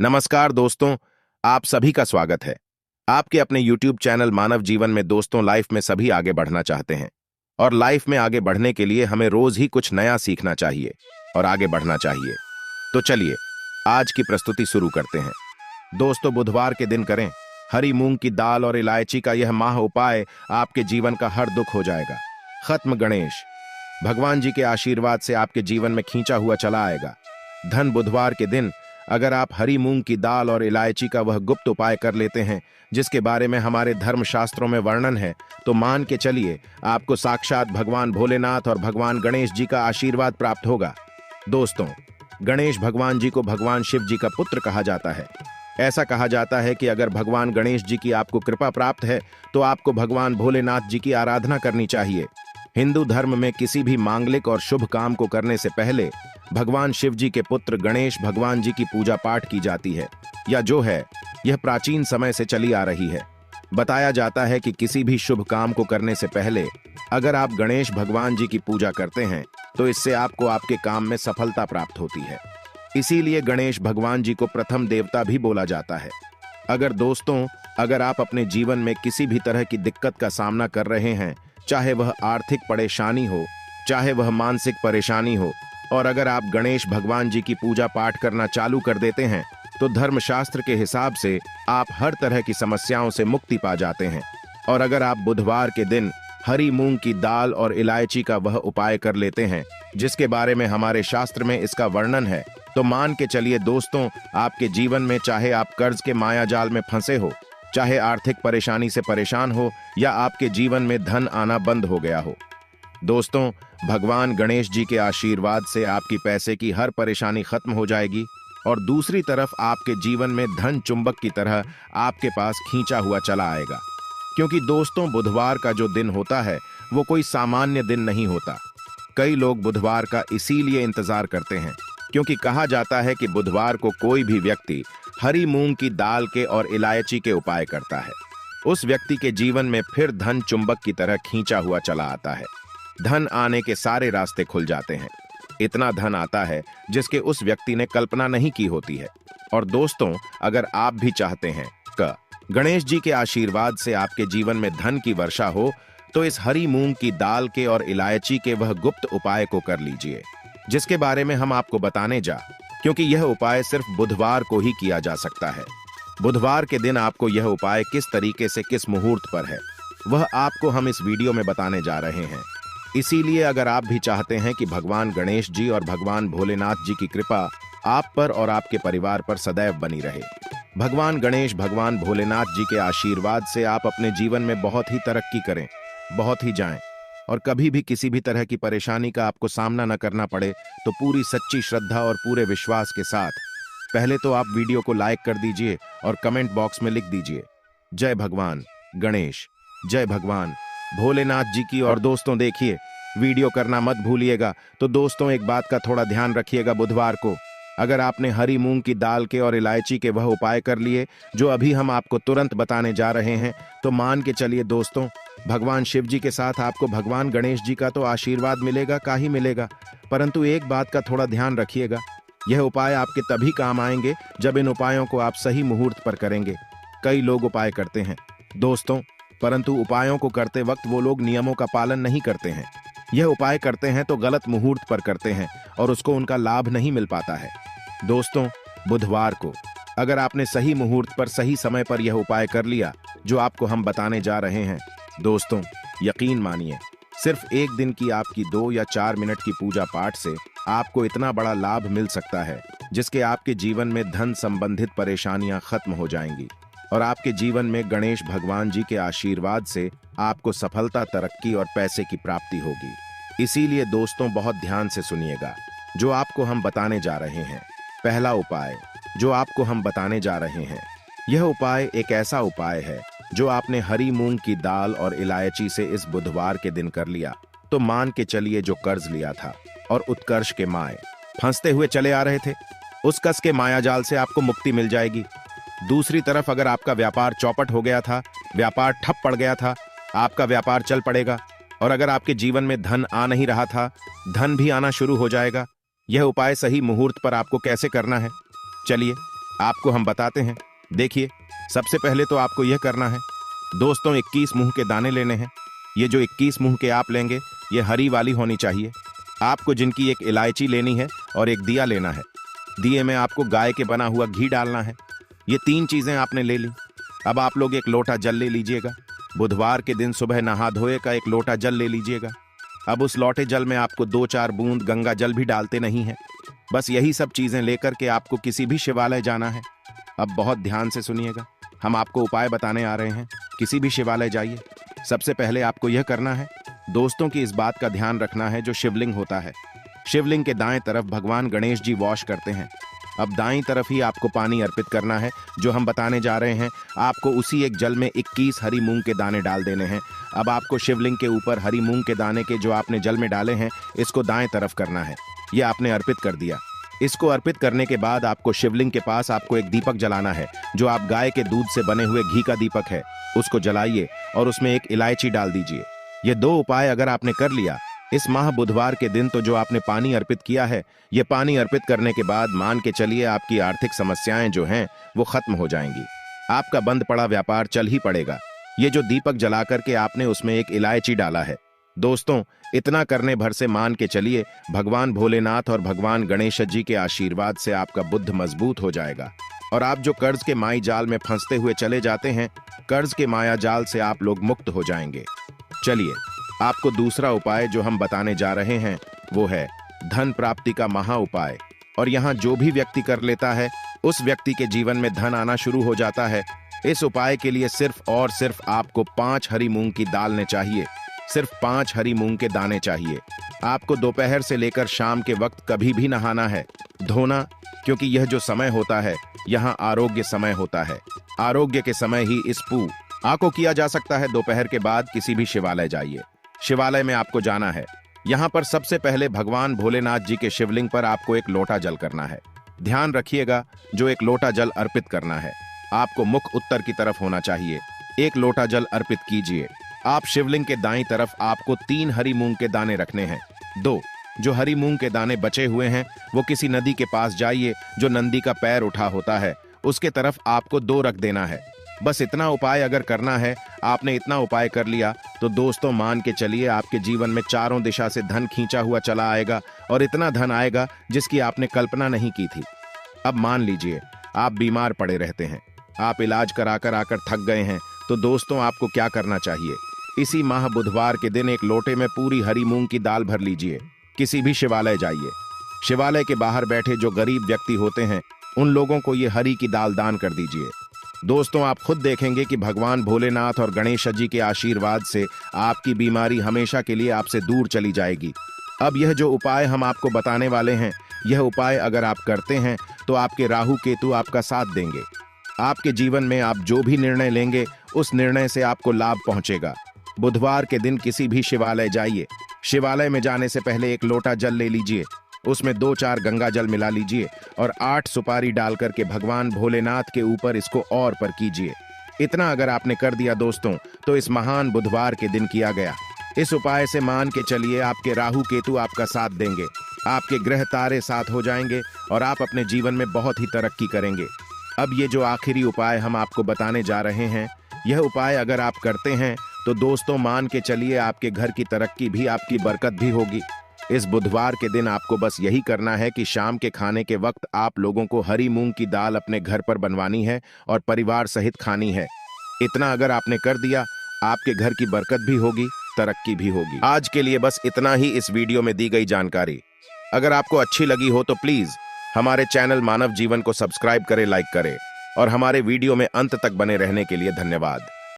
नमस्कार दोस्तों, आप सभी का स्वागत है। आपके अपने YouTube चैनल मानव जीवन में दोस्तों लाइफ में सभी आगे बढ़ना चाहते हैं और लाइफ में आगे बढ़ने के लिए हमें रोज ही कुछ नया सीखना चाहिए और आगे बढ़ना चाहिए। तो चलिए आज की प्रस्तुति शुरू करते हैं। दोस्तों, बुधवार के दिन करें हरी मूंग की दाल और इलायची का यह माह उपाय, आपके जीवन का हर दुख हो जाएगा खत्म। गणेश भगवान जी के आशीर्वाद से आपके जीवन में खींचा हुआ चला आएगा धन। बुधवार के दिन अगर आप हरी मूंग की दाल और इलायची का वह गुप्त उपाय कर लेते हैं जिसके बारे में हमारे धर्मशास्त्रों में वर्णन है, तो मान के चलिए आपको साक्षात भगवान भोलेनाथ और भगवान गणेश जी का आशीर्वाद प्राप्त होगा। दोस्तों, गणेश भगवान जी को भगवान शिव जी का पुत्र कहा जाता है। ऐसा कहा जाता है कि अगर भगवान गणेश जी की आपको कृपा प्राप्त है तो आपको भगवान भोलेनाथ जी की आराधना करनी चाहिए। हिंदू धर्म में किसी भी मांगलिक और शुभ काम को करने से पहले भगवान शिव जी के पुत्र गणेश भगवान जी की पूजा पाठ की जाती है, या जो है यह प्राचीन समय से चली आ रही है। बताया जाता है कि किसी भी शुभ काम को करने से पहले अगर आप गणेश भगवान जी की पूजा करते हैं तो इससे आपको आपके काम में सफलता प्राप्त होती है। इसीलिए गणेश भगवान जी को प्रथम देवता भी बोला जाता है। अगर आप अपने जीवन में किसी भी तरह की दिक्कत का सामना कर रहे हैं, चाहे वह आर्थिक परेशानी हो, चाहे वह मानसिक परेशानी हो, और अगर आप गणेश भगवान जी की पूजा पाठ करना चालू कर देते हैं तो धर्मशास्त्र के हिसाब से आप हर तरह की समस्याओं से मुक्ति पा जाते हैं। और अगर आप बुधवार के दिन हरी मूंग की दाल और इलायची का वह उपाय कर लेते हैं जिसके बारे में हमारे शास्त्र में इसका वर्णन है, तो मान के चलिए दोस्तों, आपके जीवन में चाहे आप कर्ज के माया जाल में फंसे हो, चाहे आर्थिक परेशानी से परेशान हो, या आपके जीवन में धन आना बंद हो गया हो, दोस्तों भगवान गणेश जी के आशीर्वाद से आपकी पैसे की हर परेशानी खत्म हो जाएगी और दूसरी तरफ आपके जीवन में धन चुंबक की तरह आपके पास खींचा हुआ चला आएगा। क्योंकि दोस्तों, बुधवार का जो दिन होता है वो कोई सामान्य दिन नहीं होता। कई लोग बुधवार का इसीलिए इंतजार करते हैं क्योंकि कहा जाता है कि बुधवार को कोई भी व्यक्ति हरी मूंग की दाल के और इलायची के उपाय करता है, उस व्यक्ति के जीवन में फिर धन चुंबक की तरह खींचा हुआ चला आता है। धन आने के सारे रास्ते खुल जाते हैं। इतना धन आता है जिसके उस व्यक्ति ने कल्पना नहीं की होती है। और दोस्तों, अगर आप भी चाहते हैं कि गणेश जी के आशीर्वाद से आपके जीवन में धन की वर्षा हो, तो इस हरी मूंग की दाल के और इलायची के वह गुप्त उपाय को कर लीजिए जिसके बारे में हम आपको बताने क्योंकि यह उपाय सिर्फ बुधवार को ही किया जा सकता है। बुधवार के दिन आपको यह उपाय किस तरीके से किस मुहूर्त पर है वह आपको हम इस वीडियो में बताने जा रहे हैं। इसीलिए अगर आप भी चाहते हैं कि भगवान गणेश जी और भगवान भोलेनाथ जी की कृपा आप पर और आपके परिवार पर सदैव बनी रहे, भगवान गणेश भगवान भोलेनाथ जी के आशीर्वाद से आप अपने जीवन में बहुत ही तरक्की करें, बहुत ही जाएं, और कभी भी किसी भी तरह की परेशानी का आपको सामना न करना पड़े, तो पूरी सच्ची श्रद्धा और पूरे विश्वास के साथ पहले तो आप वीडियो को लाइक कर दीजिए और कमेंट बॉक्स में लिख दीजिए जय भगवान गणेश, जय भगवान भोलेनाथ जी की। और दोस्तों देखिए, वीडियो करना मत भूलिएगा। तो दोस्तों, एक बात का थोड़ा ध्यान रखिएगा, बुधवार को अगर आपने हरी मूंग की दाल के और इलायची के वह उपाय कर लिए जो अभी हम आपको तुरंत बताने जा रहे हैं, तो मान के चलिए दोस्तों, भगवान शिव जी के साथ आपको भगवान गणेश जी का तो आशीर्वाद मिलेगा का ही मिलेगा। परंतु एक बात का थोड़ा ध्यान रखिएगा, यह उपाय आपके तभी काम आएंगे जब इन उपायों को आप सही मुहूर्त पर करेंगे। कई लोग उपाय करते हैं दोस्तों, परंतु उपायों को करते वक्त वो लोग नियमों का पालन नहीं करते हैं। यह उपाय करते हैं तो गलत मुहूर्त पर करते हैं और उसको उनका लाभ नहीं मिल पाता है। दोस्तों, बुधवार को अगर आपने सही मुहूर्त पर सही समय पर यह उपाय कर लिया जो आपको हम बताने जा रहे हैं, दोस्तों यकीन मानिए, सिर्फ एक दिन की आपकी 2 या 4 मिनट की पूजा पाठ से आपको इतना बड़ा लाभ मिल सकता है जिसके आपके जीवन में धन संबंधित परेशानियां खत्म हो जाएंगी और आपके जीवन में गणेश भगवान जी के आशीर्वाद से आपको सफलता, तरक्की और पैसे की प्राप्ति होगी। इसीलिए दोस्तों बहुत ध्यान से सुनिएगा जो आपको हम बताने जा रहे हैं। पहला उपाय जो आपको हम बताने जा रहे हैं, यह उपाय एक ऐसा उपाय है जो आपने हरी मूंग की दाल और इलायची से इस बुधवार के दिन कर लिया, तो मान के चलिए जो कर्ज लिया था और उत्कर्ष के माए फंसते हुए चले आ रहे थे, उस कस के माया जाल से आपको मुक्ति मिल जाएगी। दूसरी तरफ अगर आपका व्यापार चौपट हो गया था, व्यापार ठप पड़ गया था, आपका व्यापार चल पड़ेगा। और अगर आपके जीवन में धन आ नहीं रहा था, धन भी आना शुरू हो जाएगा। यह उपाय सही मुहूर्त पर आपको कैसे करना है, चलिए आपको हम बताते हैं। देखिए, सबसे पहले तो आपको यह करना है दोस्तों, 21 मूंग के दाने लेने हैं। ये जो 21 मूंग के आप लेंगे, ये हरी वाली होनी चाहिए। आपको जिनकी एक इलायची लेनी है और एक दिया लेना है। दिए में आपको गाय के बना हुआ घी डालना है। ये 3 चीजें आपने ले ली। अब आप लोग एक लोटा जल ले लीजिएगा। बुधवार के दिन सुबह नहा धोए का एक लोटा जल ले लीजिएगा। अब उस लोटे जल में आपको 2-4 बूंद गंगा जल भी डालते नहीं है। बस यही सब चीजें लेकर के आपको किसी भी शिवालय जाना है। अब बहुत ध्यान से सुनिएगा, हम आपको उपाय बताने आ रहे हैं। किसी भी शिवालय जाइए। सबसे पहले आपको यह करना है दोस्तों की इस बात का ध्यान रखना है, जो शिवलिंग होता है, शिवलिंग के दाएं तरफ भगवान गणेश जी वॉश करते हैं। अब दाईं तरफ ही आपको पानी अर्पित करना है। जो हम बताने जा रहे हैं, आपको उसी एक जल में 21 हरी मूंग के दाने डाल देने हैं। अब आपको शिवलिंग के ऊपर हरी मूंग के दाने के जो आपने जल में डाले हैं, इसको दाएं तरफ करना है। ये आपने अर्पित कर दिया। इसको अर्पित करने के बाद आपको शिवलिंग के पास आपको एक दीपक जलाना है, जो आप गाय के दूध से बने हुए घी का दीपक है। उसको जलाइए और उसमें एक इलायची डाल दीजिए। ये 2 उपाय अगर आपने कर लिया इस माह बुधवार के दिन, तो जो आपने पानी अर्पित किया है, ये पानी अर्पित करने के बाद मान के चलिए आपकी आर्थिक समस्याएं जो हैं वो खत्म हो जाएंगी। आपका बंद पड़ा व्यापार चल ही पड़ेगा। ये जो दीपक जला करके आपने उसमें एक इलायची डाला है दोस्तों, इतना करने भर से मान के चलिए भगवान भोलेनाथ और भगवान गणेश जी के आशीर्वाद से आपका बुद्ध मजबूत हो जाएगा और आप जो कर्ज के माई जाल में फंसते हुए चले जाते हैं, कर्ज के माया जाल से आप लोग मुक्त हो जाएंगे। चलिए, आपको दूसरा उपाय जो हम बताने जा रहे हैं वो है धन प्राप्ति का महा उपाय। और यहाँ जो भी व्यक्ति कर लेता है, उस व्यक्ति के जीवन में धन आना शुरू हो जाता है। इस उपाय के लिए सिर्फ और सिर्फ आपको 5 हरी मूंग की दाल ने चाहिए। सिर्फ 5 हरी मूंग के दाने चाहिए। आपको दोपहर से लेकर शाम के वक्त कभी भी नहाना है, धोना, क्योंकि यह जो समय होता है यहाँ आरोग्य समय होता है। आरोग्य के समय ही इस पूजा को किया जा सकता है। दोपहर के बाद किसी भी शिवालय जाइए। शिवालय में आपको जाना है। यहाँ पर सबसे पहले भगवान भोलेनाथ जी के शिवलिंग पर आपको एक लोटा जल करना है। ध्यान रखिएगा, जो एक लोटा जल अर्पित करना है, आपको मुख उत्तर की तरफ होना चाहिए। एक लोटा जल अर्पित कीजिए। आप शिवलिंग के दाईं तरफ आपको 3 हरी मूंग के दाने रखने हैं। 2 जो हरी मूंग के दाने बचे हुए हैं, वो किसी नदी के पास जाइए, जो नंदी का पैर उठा होता है, उसके तरफ आपको 2 रख देना है। बस इतना उपाय अगर करना है, आपने इतना उपाय कर लिया, तो दोस्तों मान के चलिए आपके जीवन में चारों दिशा से धन खींचा हुआ चला आएगा और इतना धन आएगा जिसकी आपने कल्पना नहीं की थी। अब मान लीजिए आप बीमार पड़े रहते हैं, आप इलाज कराकर आकर थक गए हैं, तो दोस्तों आपको क्या करना चाहिए? इसी माह बुधवार के दिन एक लोटे में पूरी हरी मूंग की दाल भर लीजिए। किसी भी शिवालय जाइए। शिवालय के बाहर बैठे जो गरीब व्यक्ति होते हैं, उन लोगों को ये हरी की दाल दान कर दीजिए। दोस्तों, आप खुद देखेंगे कि भगवान भोलेनाथ और गणेश जी के आशीर्वाद से आपकी बीमारी हमेशा के लिए आपसे दूर चली जाएगी। अब यह जो उपाय हम आपको बताने वाले हैं, यह उपाय अगर आप करते हैं तो आपके राहु केतु आपका साथ देंगे। आपके जीवन में आप जो भी निर्णय लेंगे, उस निर्णय से आपको लाभ पहुंचेगा। बुधवार के दिन किसी भी शिवालय जाइए। शिवालय में जाने से पहले एक लोटा जल ले लीजिए, उसमें 2-4 गंगा जल मिला लीजिए और 8 सुपारी डाल करके भगवान भोलेनाथ के ऊपर इसको और पर कीजिए। इतना अगर आपने कर दिया दोस्तों, तो इस महान बुधवार के दिन किया गया इस उपाय से मान के चलिए आपके राहु केतु आपका साथ देंगे, आपके ग्रह तारे साथ हो जाएंगे और आप अपने जीवन में बहुत ही तरक्की करेंगे। अब ये जो आखिरी उपाय हम आपको बताने जा रहे हैं, यह उपाय अगर आप करते हैं तो दोस्तों मान के चलिए आपके घर की तरक्की भी, आपकी बरकत भी होगी। इस बुधवार के दिन आपको बस यही करना है कि शाम के खाने के वक्त आप लोगों को हरी मूंग की दाल अपने घर पर बनवानी है और परिवार सहित खानी है। इतना अगर आपने कर दिया, आपके घर की बरकत भी होगी, तरक्की भी होगी। आज के लिए बस इतना ही इस वीडियो में दी गई जानकारी। अगर आपको अच्छी लगी हो तो प्लीज हमारे चैनल मानव जीवन को सब्सक्राइब करें, लाइक करें और हमारे वीडियो में अंत तक बने रहने के लिए धन्यवाद।